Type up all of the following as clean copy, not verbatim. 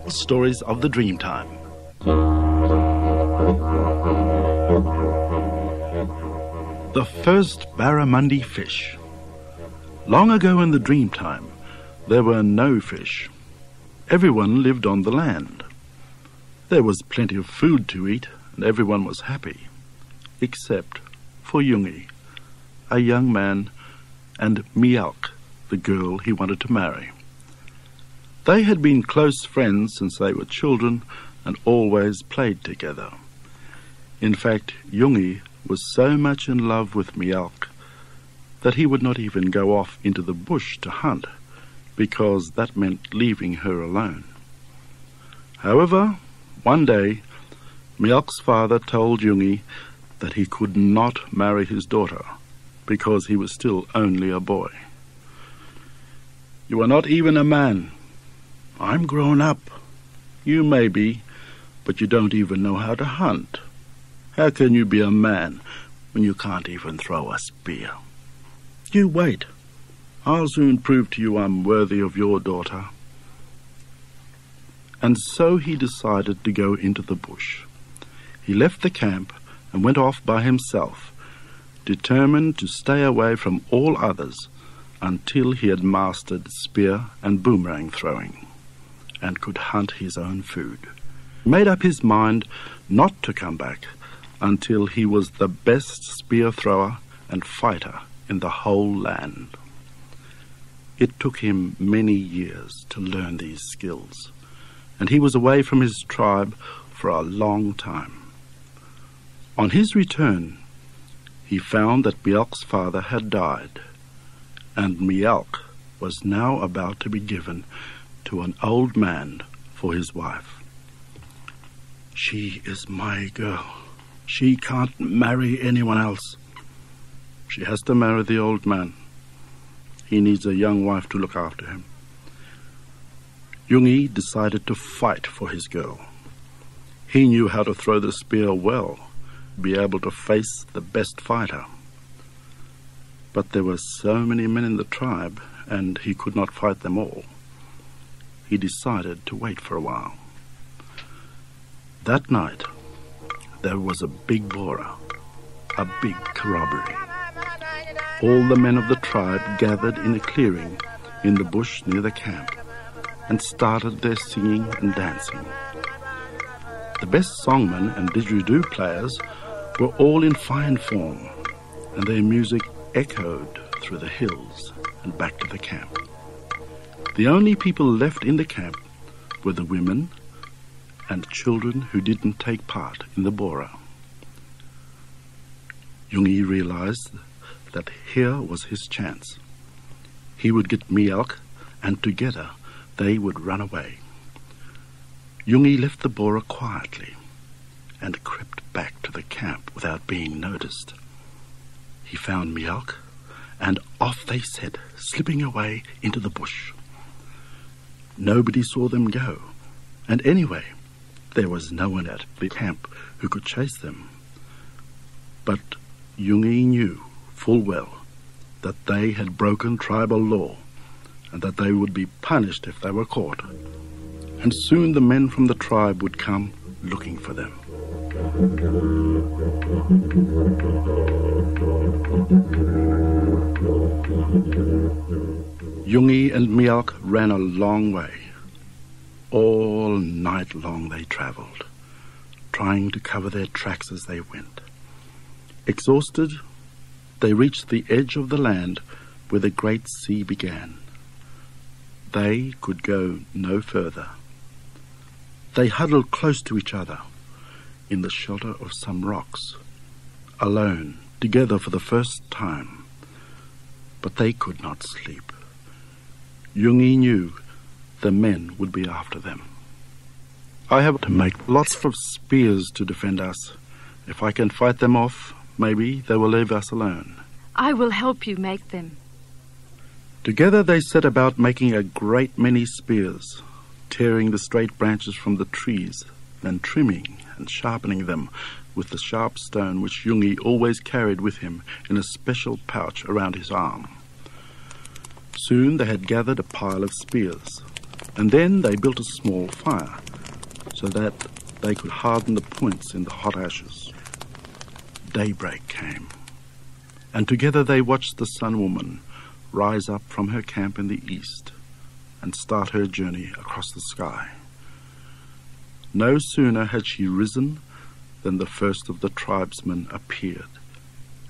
Stories of the Dreamtime. The first barramundi fish. Long ago in the Dreamtime, there were no fish. Everyone lived on the land. There was plenty of food to eat, and everyone was happy, except for Jungi, a young man, and Mialk, the girl he wanted to marry. They had been close friends since they were children and always played together. In fact, Jungi was so much in love with Mialk that he would not even go off into the bush to hunt, because that meant leaving her alone. However, one day, Mialk's father told Jungi that he could not marry his daughter because he was still only a boy. "You are not even a man. I'm grown up. You may be, but you don't even know how to hunt. How can you be a man when you can't even throw a spear? You wait. I'll soon prove to you I'm worthy of your daughter." And so he decided to go into the bush. He left the camp and went off by himself, determined to stay away from all others until he had mastered spear and boomerang throwing and could hunt his own food. He made up his mind not to come back until he was the best spear thrower and fighter in the whole land. It took him many years to learn these skills, and he was away from his tribe for a long time. On his return, he found that Mialk's father had died, and Mialk was now about to be given to an old man for his wife. "She is my girl. She can't marry anyone else. She has to marry the old man. He needs a young wife to look after him." Jungi decided to fight for his girl. He knew how to throw the spear well, be able to face the best fighter. But there were so many men in the tribe, and he could not fight them all. He decided to wait for a while. That night, there was a big bora, a big corroboree. All the men of the tribe gathered in a clearing in the bush near the camp and started their singing and dancing. The best songmen and didgeridoo players were all in fine form, and their music echoed through the hills and back to the camp. The only people left in the camp were the women and children who didn't take part in the bora. Jungi realized that here was his chance. He would get Mialk, and together they would run away. Jungi left the bora quietly and crept back to the camp without being noticed. He found Mialk, and off they set, slipping away into the bush. Nobody saw them go, and anyway, there was no one at the camp who could chase them. But Jungi knew full well that they had broken tribal law and that they would be punished if they were caught. And soon the men from the tribe would come looking for them. Jungi and Mialk ran a long way. All night long they travelled, trying to cover their tracks as they went. Exhausted, they reached the edge of the land where the great sea began. They could go no further. They huddled close to each other in the shelter of some rocks, alone, together for the first time. But they could not sleep. Jungi knew the men would be after them. "I have to make lots of spears to defend us. If I can fight them off, maybe they will leave us alone." "I will help you make them." Together they set about making a great many spears, tearing the straight branches from the trees, then trimming and sharpening them with the sharp stone which Jungi always carried with him in a special pouch around his arm. Soon they had gathered a pile of spears, and then they built a small fire so that they could harden the points in the hot ashes. Daybreak came, and together they watched the Sun Woman rise up from her camp in the east and start her journey across the sky. No sooner had she risen than the first of the tribesmen appeared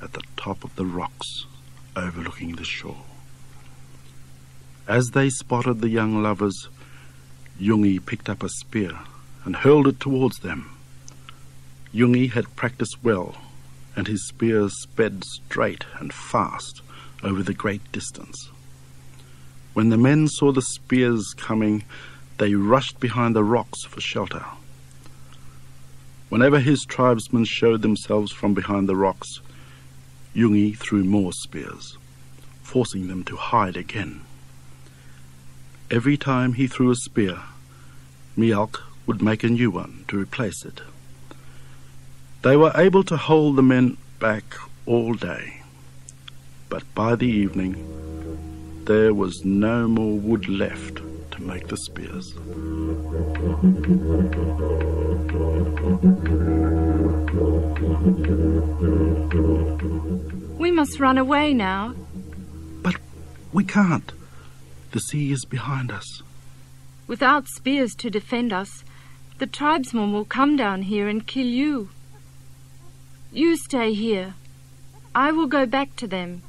at the top of the rocks overlooking the shore. As they spotted the young lovers, Jungi picked up a spear and hurled it towards them. Jungi had practiced well, and his spear sped straight and fast over the great distance. When the men saw the spears coming, they rushed behind the rocks for shelter. Whenever his tribesmen showed themselves from behind the rocks, Jungi threw more spears, forcing them to hide again. Every time he threw a spear, Mialk would make a new one to replace it. They were able to hold the men back all day, but by the evening there was no more wood left to make the spears. We must run away now. But we can't. The sea is behind us. Without spears to defend us, the tribesmen will come down here and kill you. You stay here. I will go back to them.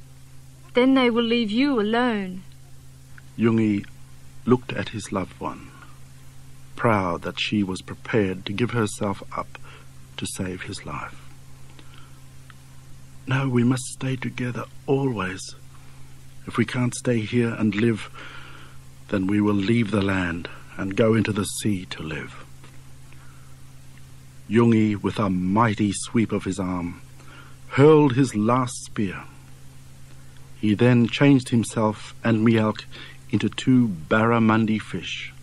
Then they will leave you alone. Jungi looked at his loved one, proud that she was prepared to give herself up to save his life. No, we must stay together always. If we can't stay here and live, then we will leave the land and go into the sea to live. Jungi, with a mighty sweep of his arm, hurled his last spear. He then changed himself and Mialk into two barramundi fish.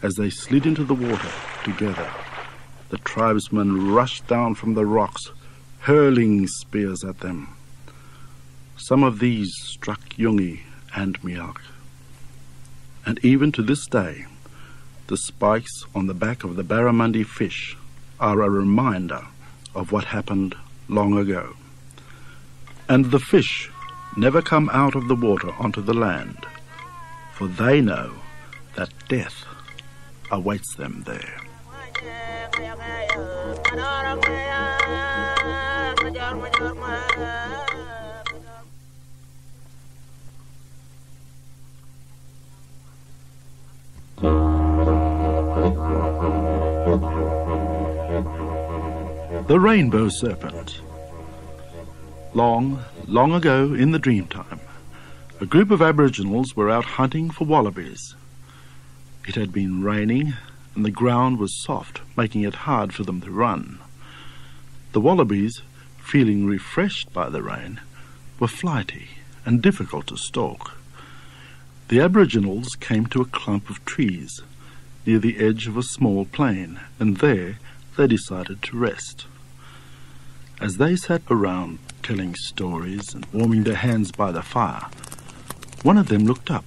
As they slid into the water together, the tribesmen rushed down from the rocks, hurling spears at them. Some of these struck Jungi and Mialk, and even to this day, the spikes on the back of the barramundi fish are a reminder of what happened long ago. And the fish never come out of the water onto the land, for they know that death awaits them there. The Rainbow Serpent. Long, long ago in the Dreamtime, a group of Aboriginals were out hunting for wallabies. It had been raining and the ground was soft, making it hard for them to run. The wallabies, feeling refreshed by the rain, were flighty and difficult to stalk. The Aboriginals came to a clump of trees near the edge of a small plain, and there they decided to rest. As they sat around telling stories and warming their hands by the fire, one of them looked up.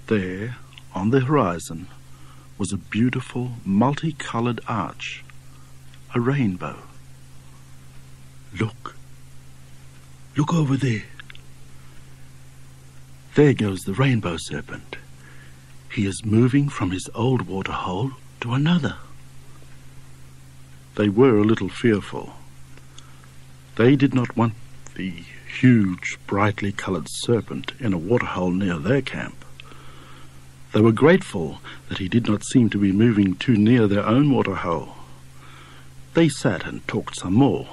There, on the horizon, was a beautiful, multicolored arch, a rainbow. Look over there. There goes the Rainbow Serpent. He is moving from his old waterhole to another. They were a little fearful. They did not want the huge, brightly coloured serpent in a waterhole near their camp. They were grateful that he did not seem to be moving too near their own waterhole. They sat and talked some more,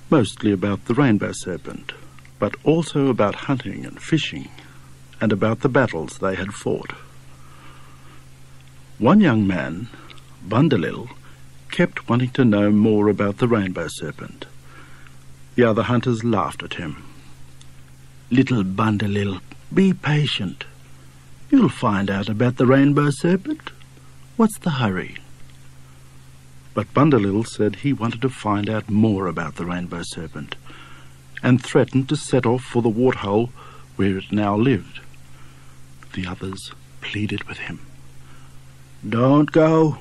mostly about the Rainbow Serpent, but also about hunting and fishing, and about the battles they had fought. One young man, Bundalil, kept wanting to know more about the Rainbow Serpent. The other hunters laughed at him. "Little Bundalil, be patient. You'll find out about the Rainbow Serpent. What's the hurry?" But Bundalil said he wanted to find out more about the Rainbow Serpent, and threatened to set off for the waterhole where it now lived. The others pleaded with him. "Don't go.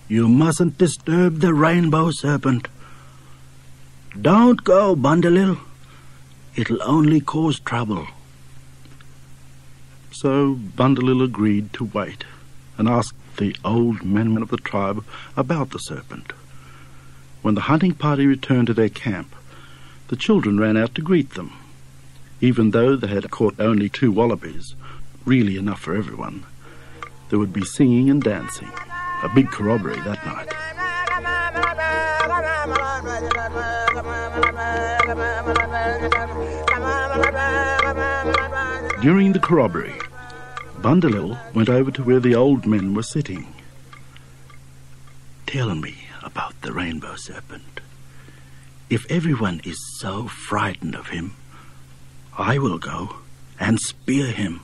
You mustn't disturb the rainbow serpent. Don't go, Bundalil. It'll only cause trouble." So Bundalil agreed to wait and asked the old men of the tribe about the serpent. When the hunting party returned to their camp, the children ran out to greet them. Even though they had caught only 2 wallabies, really enough for everyone, there would be singing and dancing, a big corroboree that night. During the corroboree, Bundalil went over to where the old men were sitting. "Tell me about the rainbow serpent. If everyone is so frightened of him, I will go and spear him.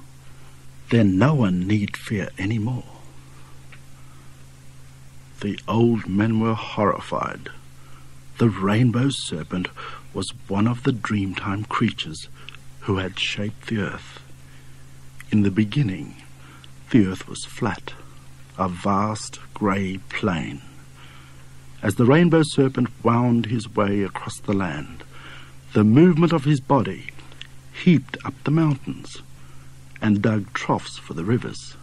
Then no one need fear any more." The old men were horrified. The rainbow serpent was one of the Dreamtime creatures who had shaped the earth. In the beginning, the earth was flat, a vast grey plain. As the rainbow serpent wound his way across the land, the movement of his body heaped up the mountains and dug troughs for the rivers.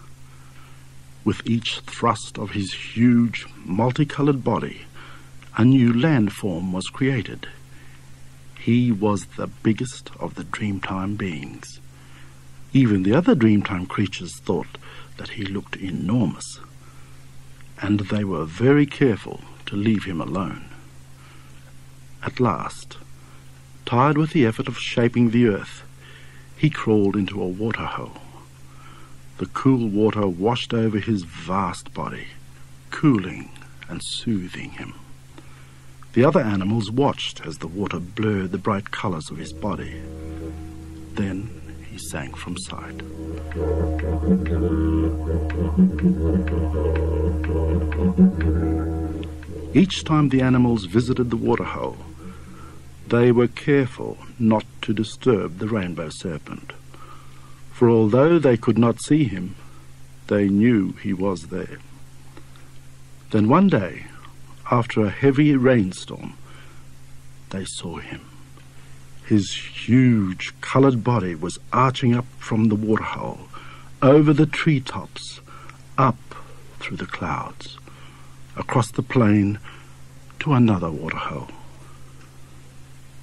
With each thrust of his huge, multicoloured body, a new landform was created. He was the biggest of the Dreamtime beings. Even the other Dreamtime creatures thought that he looked enormous, and they were very careful to leave him alone. At last, tired with the effort of shaping the earth, he crawled into a waterhole. The cool water washed over his vast body, cooling and soothing him. The other animals watched as the water blurred the bright colours of his body. Then he sank from sight. Each time the animals visited the waterhole, they were careful not to disturb the rainbow serpent, for although they could not see him, they knew he was there. Then one day, after a heavy rainstorm, they saw him. His huge coloured body was arching up from the waterhole, over the treetops, up through the clouds, across the plain to another waterhole.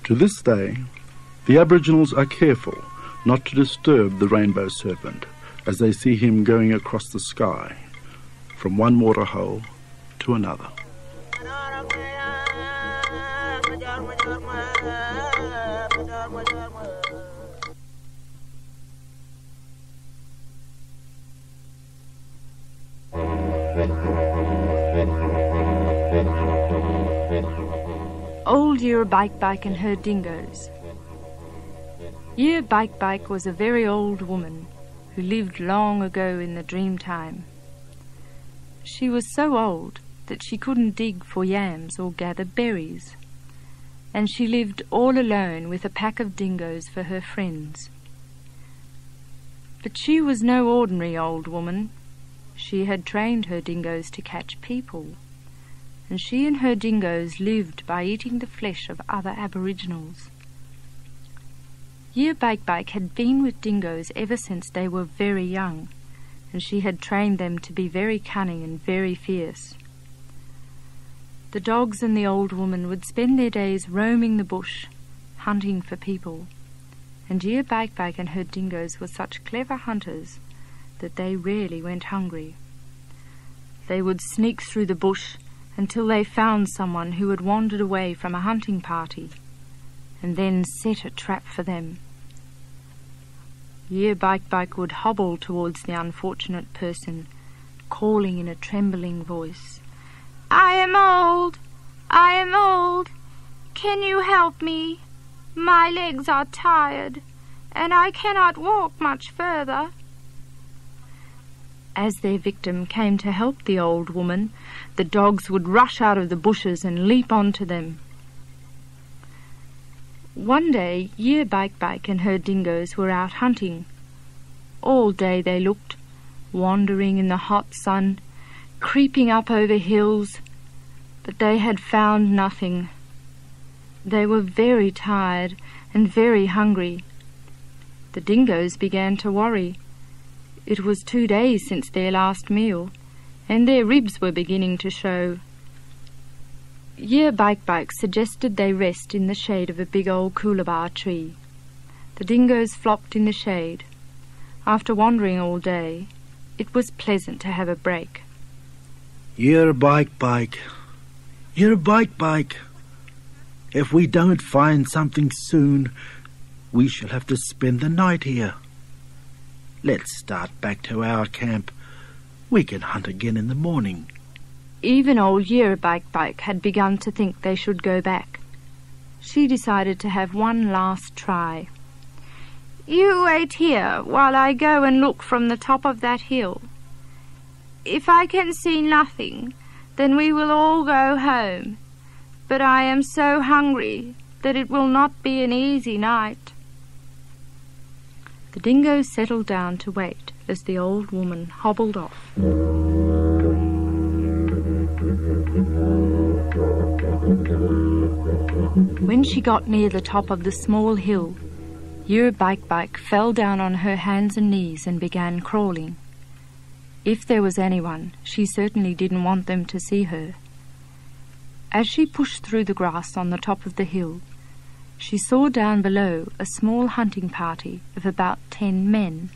To this day, the Aboriginals are careful not to disturb the rainbow serpent as they see him going across the sky, from one waterhole to another. Old Year Bike and her dingoes. Year Bike was a very old woman who lived long ago in the Dreamtime. She was so old that she couldn't dig for yams or gather berries, and she lived all alone with a pack of dingoes for her friends. But she was no ordinary old woman. She had trained her dingoes to catch people, and she and her dingoes lived by eating the flesh of other Aboriginals. Year Bike had been with dingoes ever since they were very young, and she had trained them to be very cunning and very fierce. The dogs and the old woman would spend their days roaming the bush, hunting for people, and Year Bike and her dingoes were such clever hunters that they rarely went hungry. They would sneak through the bush until they found someone who had wandered away from a hunting party, and then set a trap for them. Year Bike would hobble towards the unfortunate person, calling in a trembling voice, "I am old! I am old! Can you help me? My legs are tired, and I cannot walk much further." As their victim came to help the old woman, the dogs would rush out of the bushes and leap onto them. One day, Year Bike and her dingoes were out hunting. All day they looked, wandering in the hot sun, creeping up over hills, but they had found nothing. They were very tired and very hungry. The dingoes began to worry. It was 2 days since their last meal, and their ribs were beginning to show. Year Bike suggested they rest in the shade of a big old coolabah tree. The dingoes flopped in the shade. After wandering all day, it was pleasant to have a break. Year Bike. If we don't find something soon, we shall have to spend the night here. Let's start back to our camp. We can hunt again in the morning. Even old Year Bike had begun to think they should go back. She decided to have one last try. "You wait here while I go and look from the top of that hill. If I can see nothing, then we will all go home. But I am so hungry that it will not be an easy night." The dingoes settled down to wait as the old woman hobbled off. When she got near the top of the small hill, Year Bike fell down on her hands and knees and began crawling. If there was anyone, she certainly didn't want them to see her. As she pushed through the grass on the top of the hill, she saw down below a small hunting party of about 10 men.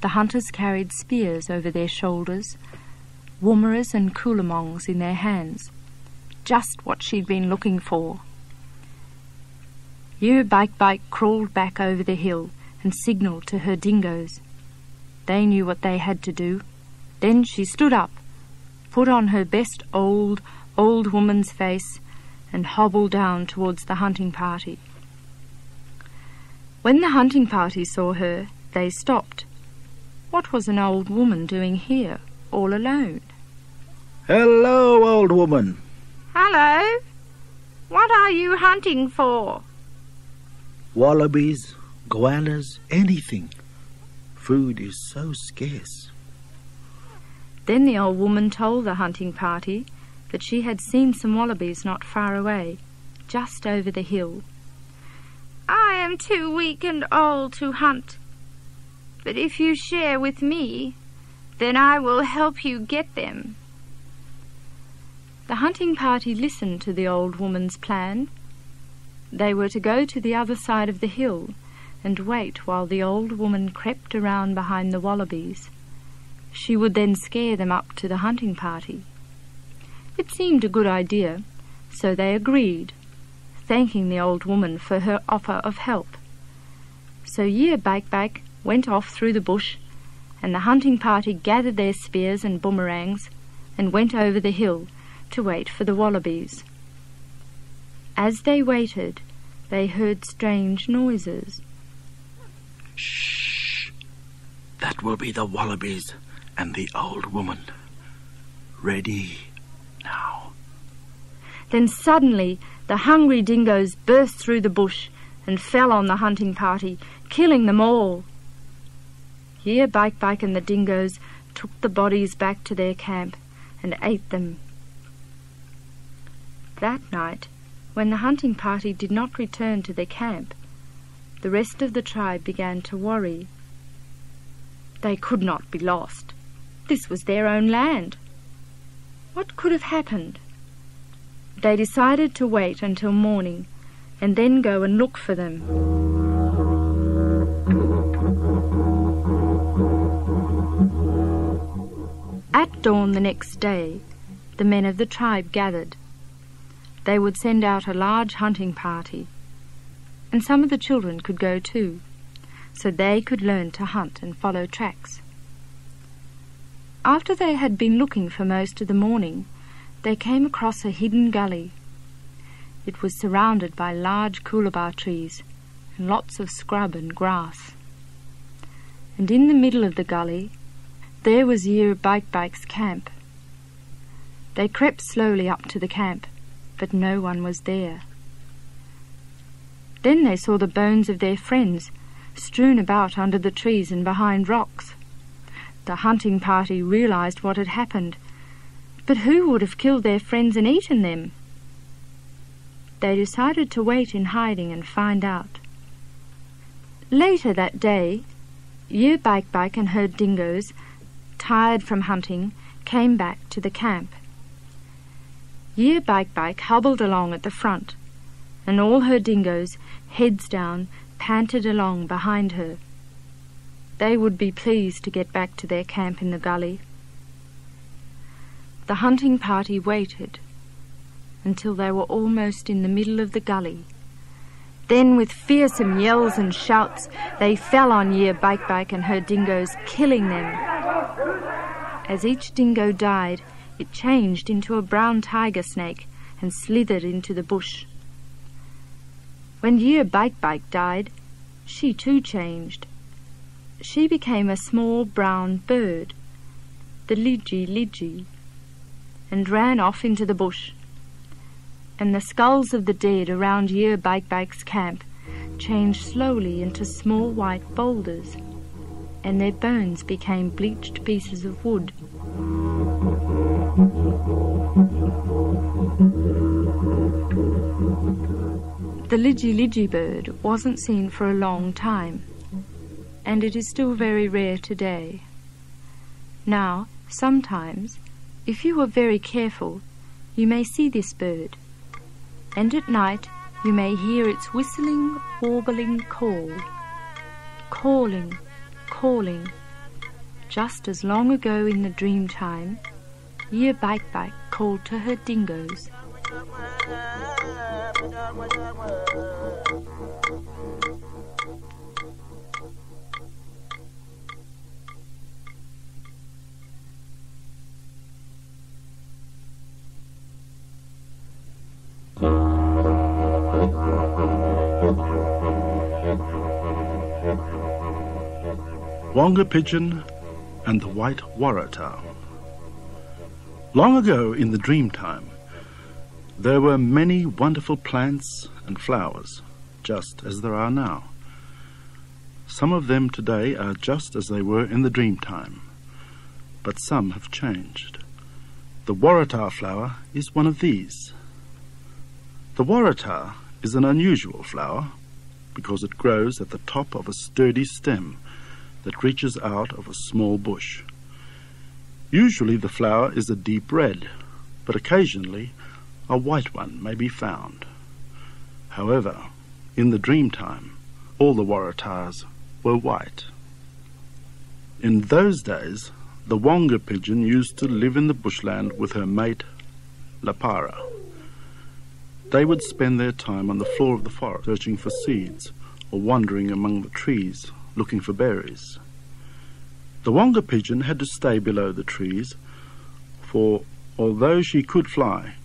The hunters carried spears over their shoulders, woomeras and coolamongs in their hands, just what she'd been looking for. Year Bike crawled back over the hill and signalled to her dingoes. They knew what they had to do. Then she stood up, put on her best old woman's face, and hobbled down towards the hunting party. When the hunting party saw her, they stopped. What was an old woman doing here, all alone? Hello, old woman. Hello. What are you hunting for? Wallabies, koalas, anything. Food is so scarce. Then the old woman told the hunting party that she had seen some wallabies not far away, just over the hill. "I am too weak and old to hunt, but if you share with me, then I will help you get them." The hunting party listened to the old woman's plan. They were to go to the other side of the hill and wait while the old woman crept around behind the wallabies. She would then scare them up to the hunting party. It seemed a good idea, so they agreed, thanking the old woman for her offer of help. So Year Bike went off through the bush, and the hunting party gathered their spears and boomerangs and went over the hill to wait for the wallabies. As they waited, they heard strange noises. Shh! That will be the wallabies and the old woman. Ready now. Then suddenly the hungry dingoes burst through the bush and fell on the hunting party, killing them all. Year Bike and the dingoes took the bodies back to their camp and ate them. That night, when the hunting party did not return to their camp, the rest of the tribe began to worry. They could not be lost. This was their own land. What could have happened? They decided to wait until morning and then go and look for them. At dawn the next day, the men of the tribe gathered. They would send out a large hunting party, and some of the children could go too, so they could learn to hunt and follow tracks. After they had been looking for most of the morning, they came across a hidden gully. It was surrounded by large coolabah trees and lots of scrub and grass. And in the middle of the gully, there was Year Bike's camp. They crept slowly up to the camp, but no one was there. Then they saw the bones of their friends strewn about under the trees and behind rocks. The hunting party realized what had happened, but who would have killed their friends and eaten them? They decided to wait in hiding and find out. Later that day, Year Bike and her dingoes, tired from hunting, came back to the camp. Year Bike hobbled along at the front, and all her dingoes, heads down, panted along behind her. They would be pleased to get back to their camp in the gully. The hunting party waited until they were almost in the middle of the gully. Then, with fearsome yells and shouts, they fell on Year Bike and her dingoes, killing them. As each dingo died, it changed into a brown tiger snake and slithered into the bush. When Year Bike died, she too changed. She became a small brown bird, the lidgy, and ran off into the bush. And the skulls of the dead around Year Bike's camp changed slowly into small white boulders, and their bones became bleached pieces of wood. The lidgy bird wasn't seen for a long time, and it is still very rare today. Now, sometimes, if you are very careful, you may see this bird, and at night you may hear its whistling, warbling call. Calling. Just as long ago in the Dreamtime, Year Bike called to her dingoes. Wonga Pigeon and the White Waratah. Long ago in the Dreamtime, there were many wonderful plants and flowers, just as there are now. Some of them today are just as they were in the Dreamtime, but some have changed. The Waratah flower is one of these. The Waratah is an unusual flower because it grows at the top of a sturdy stem that reaches out of a small bush. Usually the flower is a deep red, but occasionally a white one may be found. However, in the Dreamtime, all the Waratahs were white. In those days, the Wonga pigeon used to live in the bushland with her mate, Lapara. They would spend their time on the floor of the forest searching for seeds or wandering among the trees looking for berries. The Wonga pigeon had to stay below the trees, for although she could fly,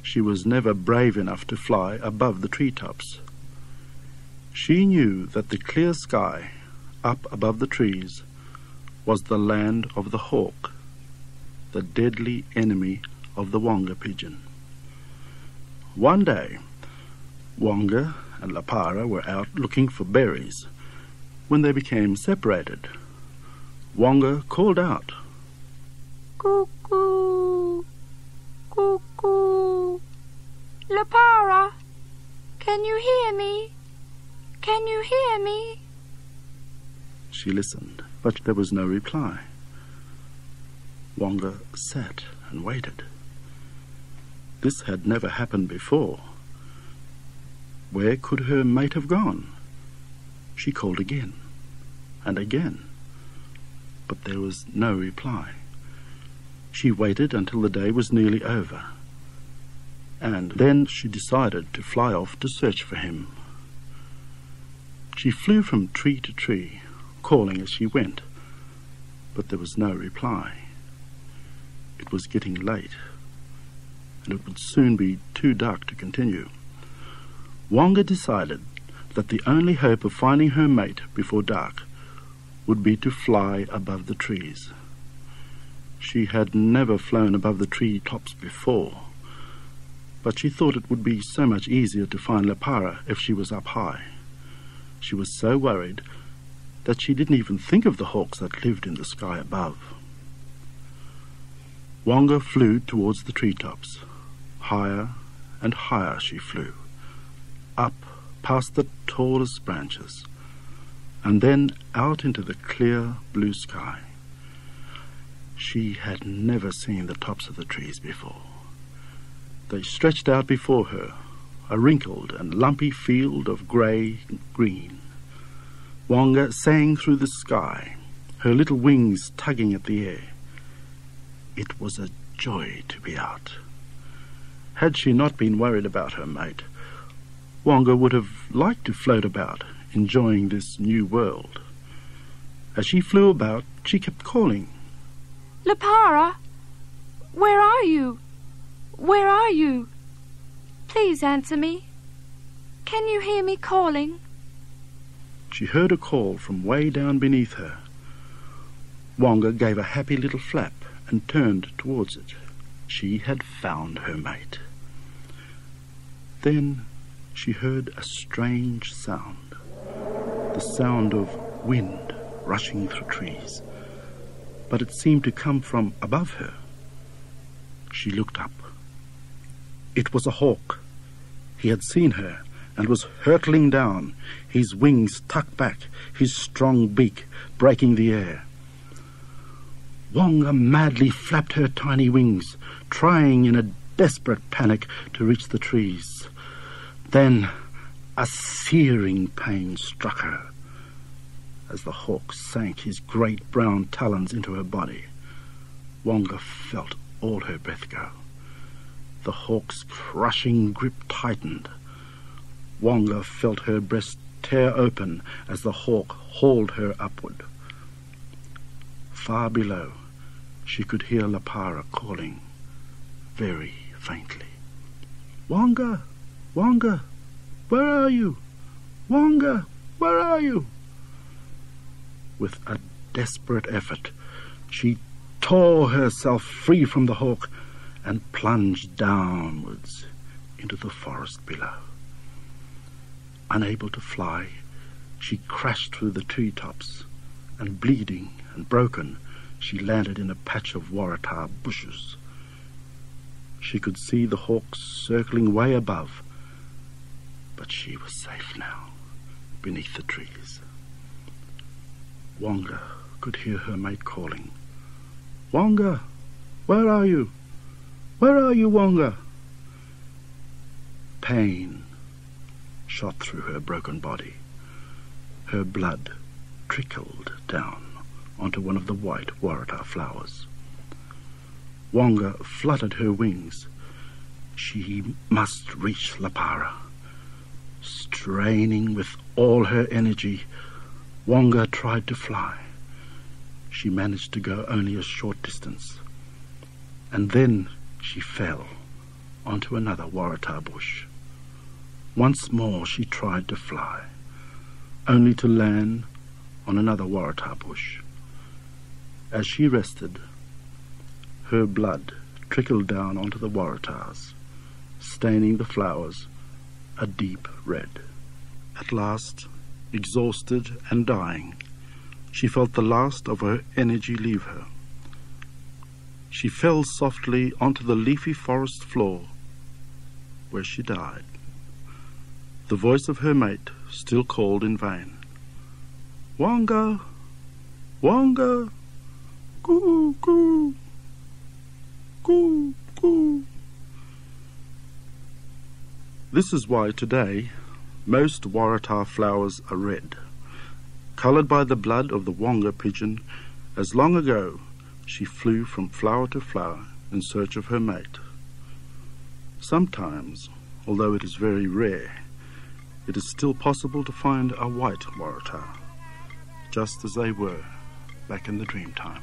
she was never brave enough to fly above the treetops. She knew that the clear sky up above the trees was the land of the hawk, the deadly enemy of the Wonga pigeon. One day, Wonga and Lapara were out looking for berries when they became separated. Wonga called out, "Cuckoo! Cuckoo! Lapara, can you hear me? Can you hear me?" She listened, but there was no reply. Wonga sat and waited. This had never happened before. Where could her mate have gone? She called again and again, but there was no reply. She waited until the day was nearly over, and then she decided to fly off to search for him. She flew from tree to tree, calling as she went, but there was no reply. It was getting late, and it would soon be too dark to continue. Wonga decided that the only hope of finding her mate before dark would be to fly above the trees. She had never flown above the tree tops before, but she thought it would be so much easier to find Lapara if she was up high. She was so worried that she didn't even think of the hawks that lived in the sky above. Wonga flew towards the treetops. Higher and higher she flew, up past the tallest branches, and then out into the clear blue sky. She had never seen the tops of the trees before. They stretched out before her, a wrinkled and lumpy field of grey-green. Wonga sang through the sky, her little wings tugging at the air. It was a joy to be out. Had she not been worried about her mate, Wonga would have liked to float about, enjoying this new world. As she flew about, she kept calling, Lapara, where are you? Where are you? Please answer me. Can you hear me calling? She heard a call from way down beneath her. Wonga gave a happy little flap and turned towards it. She had found her mate. Then she heard a strange sound, the sound of wind rushing through trees, but it seemed to come from above her. She looked up. It was a hawk. He had seen her and was hurtling down, his wings tucked back, his strong beak breaking the air. Wonga madly flapped her tiny wings, trying in a desperate panic to reach the trees. Then a searing pain struck her as the hawk sank his great brown talons into her body. Wonga felt all her breath go. The hawk's crushing grip tightened. Wonga felt her breast tear open as the hawk hauled her upward. Far below, she could hear Lapara calling, very faintly, Wonga, Wonga, where are you? Wonga, where are you? With a desperate effort, she tore herself free from the hawk and plunged downwards into the forest below. Unable to fly, she crashed through the treetops, and bleeding and broken, she landed in a patch of waratah bushes. She could see the hawks circling way above, but she was safe now, beneath the trees. Wonga could hear her mate calling, Wonga, where are you? Where are you, Wonga? Pain shot through her broken body. Her blood trickled down onto one of the white waratah flowers. Wonga fluttered her wings. She must reach Lapara. Straining with all her energy, Wonga tried to fly. She managed to go only a short distance, and then she fell onto another waratah bush. Once more she tried to fly, only to land on another waratah bush. As she rested, her blood trickled down onto the waratahs, staining the flowers a deep red. At last, exhausted and dying, she felt the last of her energy leave her. She fell softly onto the leafy forest floor, where she died. The voice of her mate still called in vain. Wonga, Wonga, coo, coo, coo, coo. This is why today most waratah flowers are red, coloured by the blood of the Wonga pigeon, as long ago she flew from flower to flower in search of her mate. Sometimes, although it is very rare, it is still possible to find a white waratah, just as they were back in the Dreamtime.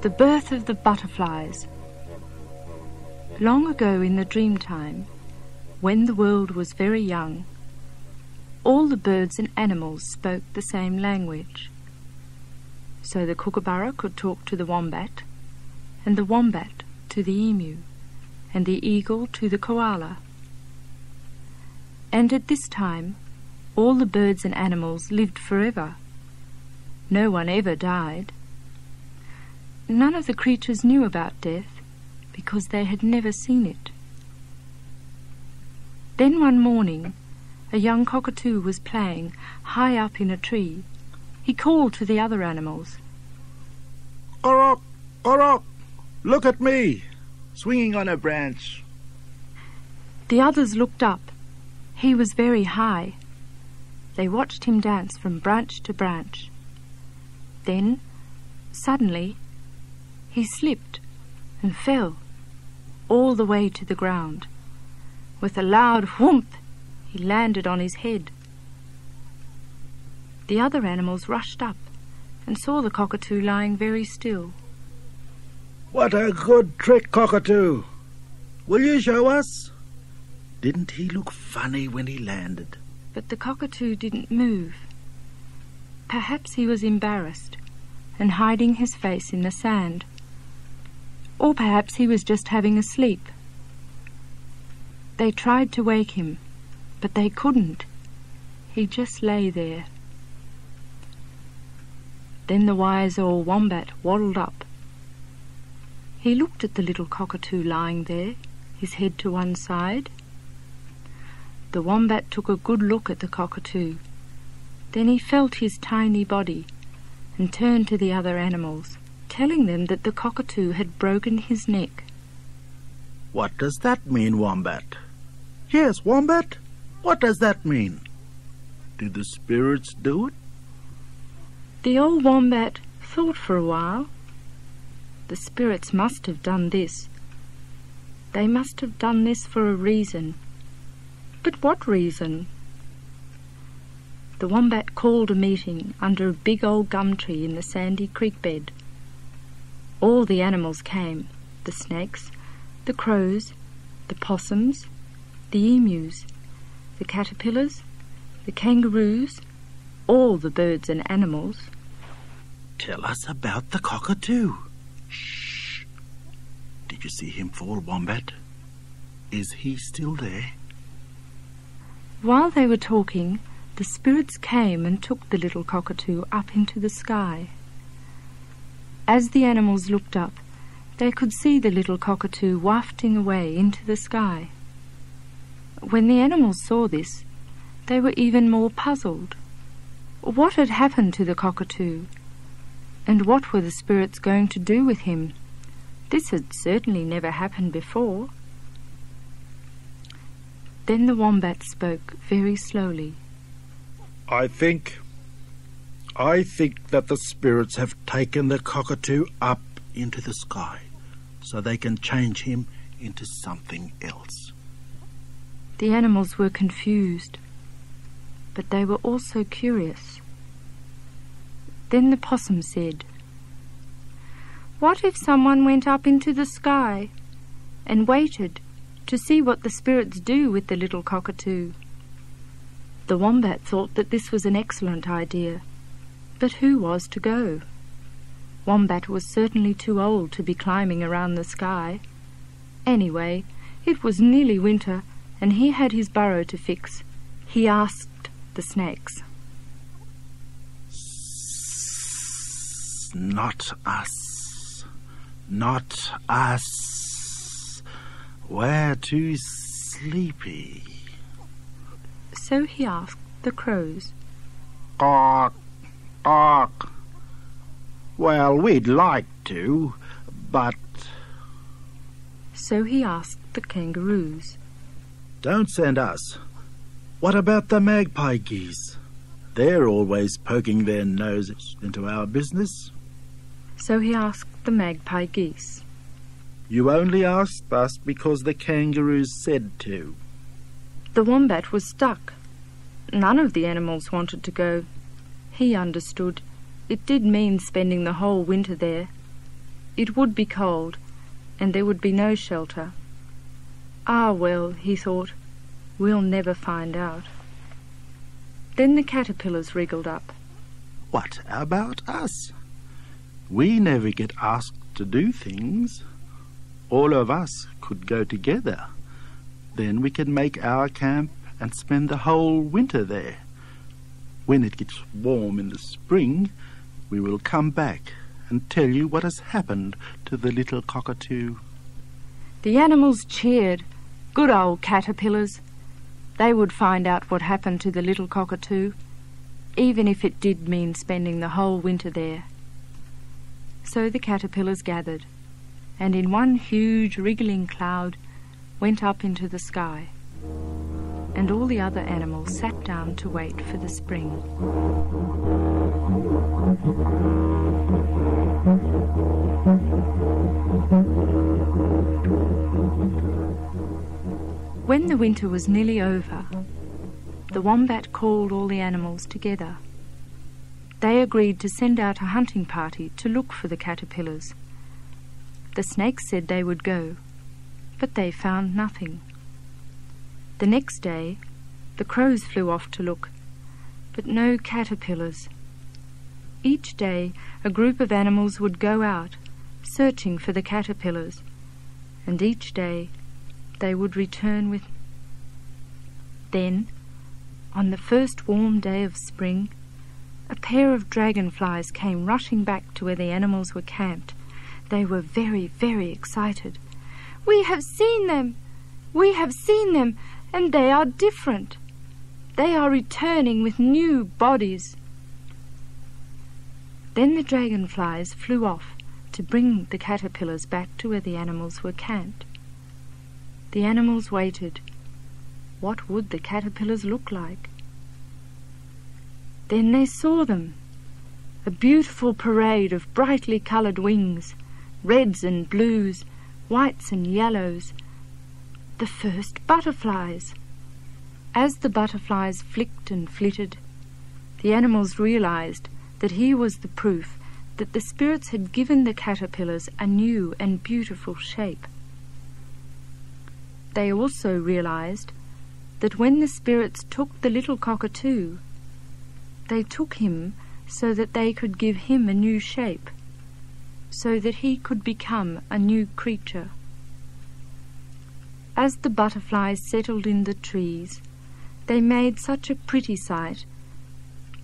The birth of the butterflies. Long ago in the Dreamtime, when the world was very young, all the birds and animals spoke the same language. So the kookaburra could talk to the wombat, and the wombat to the emu, and the eagle to the koala. And at this time, all the birds and animals lived forever. No one ever died. None of the creatures knew about death, because they had never seen it. Then one morning, a young cockatoo was playing high up in a tree. He called to the other animals. Korok, korok, look at me, swinging on a branch. The others looked up. He was very high. They watched him dance from branch to branch. Then, suddenly, he slipped and fell all the way to the ground. With a loud whoomp, he landed on his head. The other animals rushed up and saw the cockatoo lying very still. What a good trick, cockatoo! Will you show us? Didn't he look funny when he landed? But the cockatoo didn't move. Perhaps he was embarrassed and hiding his face in the sand. Or perhaps he was just having a sleep. They tried to wake him, but they couldn't. He just lay there. Then the wise old wombat waddled up. He looked at the little cockatoo lying there, his head to one side. The wombat took a good look at the cockatoo. Then he felt his tiny body and turned to the other animals, telling them that the cockatoo had broken his neck. What does that mean, Wombat? Yes, Wombat, what does that mean? Did the spirits do it? The old wombat thought for a while. The spirits must have done this. They must have done this for a reason. But what reason? The wombat called a meeting under a big old gum tree in the sandy creek bed. All the animals came, the snakes, the crows, the possums, the emus, the caterpillars, the kangaroos, all the birds and animals. Tell us about the cockatoo. Shh. Did you see him fall, Wombat? Is he still there? While they were talking, the spirits came and took the little cockatoo up into the sky. As the animals looked up, they could see the little cockatoo wafting away into the sky. When the animals saw this, they were even more puzzled. What had happened to the cockatoo? And what were the spirits going to do with him? This had certainly never happened before. Then the wombat spoke very slowly. I think that the spirits have taken the cockatoo up into the sky so they can change him into something else. The animals were confused, but they were also curious. Then the possum said, "What if someone went up into the sky and waited to see what the spirits do with the little cockatoo?" The wombat thought that this was an excellent idea, but who was to go? Wombat was certainly too old to be climbing around the sky. Anyway, it was nearly winter, and he had his burrow to fix. He asked the snakes. Not us. Not us. We're too sleepy. So he asked the crows. Quack, quack. Well, we'd like to, but... So he asked the kangaroos. Don't send us. What about the magpie geese? They're always poking their noses into our business. So he asked the magpie geese. You only asked us because the kangaroos said to. The wombat was stuck. None of the animals wanted to go. He understood. It did mean spending the whole winter there. It would be cold, and there would be no shelter. Ah, well, he thought, we'll never find out. Then the caterpillars wriggled up. What about us? We never get asked to do things. All of us could go together. Then we can make our camp and spend the whole winter there. When it gets warm in the spring, we will come back and tell you what has happened to the little cockatoo. The animals cheered. Good old caterpillars. They would find out what happened to the little cockatoo, even if it did mean spending the whole winter there. So the caterpillars gathered, and in one huge wriggling cloud went up into the sky, and all the other animals sat down to wait for the spring. When the winter was nearly over, the wombat called all the animals together. They agreed to send out a hunting party to look for the caterpillars. The snakes said they would go, but they found nothing. The next day, the crows flew off to look, but no caterpillars. Each day, a group of animals would go out, searching for the caterpillars, and each day they would return with... Then, on the first warm day of spring, a pair of dragonflies came rushing back to where the animals were camped. They were very, very excited. "We have seen them! We have seen them, and they are different. They are returning with new bodies." Then the dragonflies flew off to bring the caterpillars back to where the animals were camped. The animals waited. What would the caterpillars look like? Then they saw them, a beautiful parade of brightly coloured wings, reds and blues, whites and yellows, the first butterflies. As the butterflies flicked and flitted, the animals realized that here was the proof that the spirits had given the caterpillars a new and beautiful shape. They also realized that when the spirits took the little cockatoo, they took him so that they could give him a new shape, so that he could become a new creature. As the butterflies settled in the trees, they made such a pretty sight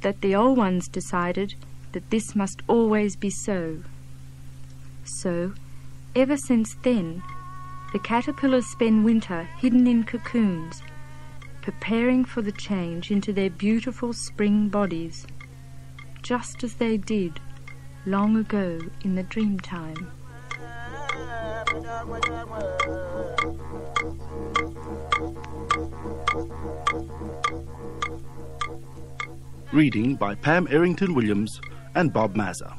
that the old ones decided that this must always be so. So, ever since then, the caterpillars spend winter hidden in cocoons, preparing for the change into their beautiful spring bodies, just as they did long ago in the Dreamtime. Reading by Pam Errington-Williams and Bob Mazza.